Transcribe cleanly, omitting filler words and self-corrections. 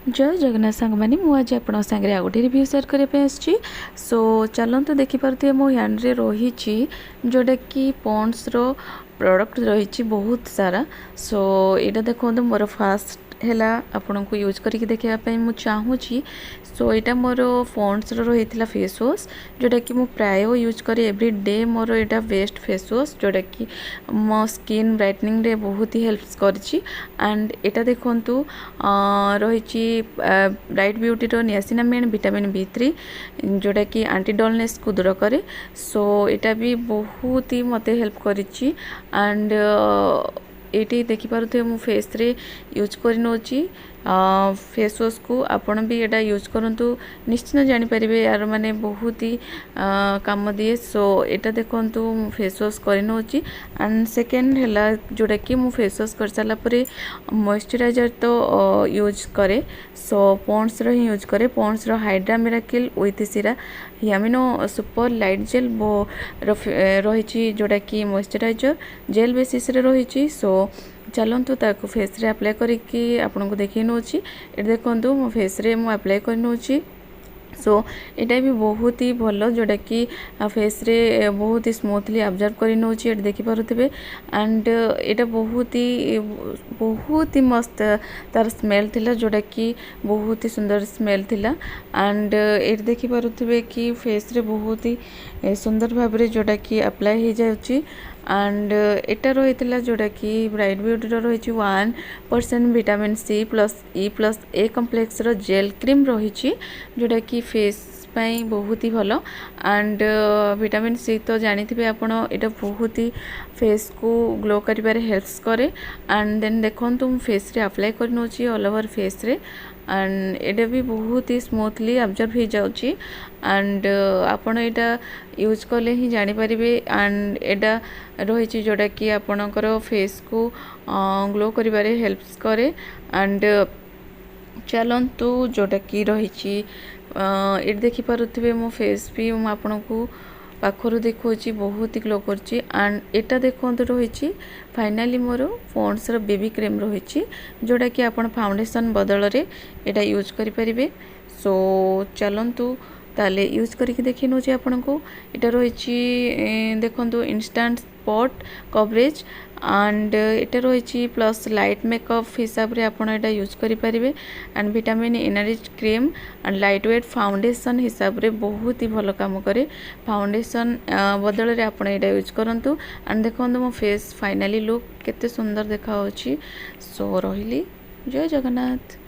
जय जगन्नाथ सांग मैंने मुझे आप सागर आ गए रिव्यू सेयार करने सो चलते देखिपे मो हैंड रे रही जोटा कि पॉन्ड्स रो प्रोडक्ट रही बहुत सारा। सो यहाँ देखो मोर फास्ट है आपन को यूज करके देखापी मुझे चाहूँगी। सो यहाँ मोर पॉन्ड्स रही फेस वाश जोटा कि मु प्राय यूज करे एवरी डे। मोर यहाँ बेस्ट फेस वाश जोटा कि मो स्किन ब्राइटनिंग रे बहुत ही हेल्प करी। एंड यहाँ देखु रही bright beauty niacinamide vitamin B3 जोटा कि एंटी डलनेस को दूर करे। सो यहाँ भी बहुत ही मत हेल्प करी। एंड ये देखिपे मु फेस रे यूज कर नौची फेस वाश को आपण भी यहाँ यूज करूँ निश्चित जानीपर यार माने बहुत ही काम दिए। सो यहाँ देखु फेस वाश कर नौची। एंड सेकेंड है जोटा कि मु फेस वाश कर सारापर मॉइस्चराइजर तो यूज करे। सो पॉन्ड्स ही यूज करे Pond's hydra miracle with Sira यामिनो super light jail रही जोटा कि मॉइस्चराइजर जेल बेसिस रे रही। सो चलतु ताको फेस रे अप्लाई करके आपन को देखी नौची। ये देखो मो फेस रे मु अप्लाई कर नौची। सो यहाँ भी बहुत ही भल जोटा कि फेस रे बहुत ही स्मूथली ऑब्जर्व कर नौची ये देखिपे। एंड यहाँ बहुत ही मस्त तार स्मेल थिला जोटा कि बहुत ही सुंदर स्मेल थिला। एंड ये देखिपे कि फेस रे बहुत ही सुंदर भाव में जोटा कि अप्लाई हो जाउची। एंड एटा रही जोटा कि ब्राइट ब्यूटी रही 1% vitamin C plus E plus A complex gel cream रही जोटा कि फेस पाई बहुत ही भल। एंड विटामिन C तो जानी थे आप बहुत ही फेस को ग्लो कर हेल्प्स करे। एंड देन देखो फेस रे अप्लाई कर नौची ऑल ओवर फेस रे। एंड ये भी बहुत ही स्मूथली ऑब्जर्व हो जाउची। एंड आपण यहाँ यूज कले ही जानीपर। एंड यहाँ रही जोटा कि आपणकर फेस को ग्लो कर हेल्प्स करे। एंड चलतु जोटा कि रही ये देखिपे मो फेस भी आपन को पाखर देखा बहुत ही ग्लो करची। एंड यहाँ देखो रही फाइनाली मोर पॉन्ड्स बेबी क्रीम रही जोटा कि आपन फाउंडेशन बदल रे यहाँ यूज करें। सो चलतु ताले यूज करके देखी नौची आपन को। यहाँ रही देखो इंस्टेंट स्पॉट कवरेज। एंड यहाँ रही प्लस लाइट मेकअप हिसाब से आपड़ यहाँ यूज करें। And vitamin enrich cream and light weight foundation हिसाब से बहुत ही भल काम करे। फाउंडेशन बदल में आपड़ यहाँ यूज करूँ। एंड देखो मो फेस फाइनाली लुक केते सुंदर देखा। सो रही जय जगन्नाथ।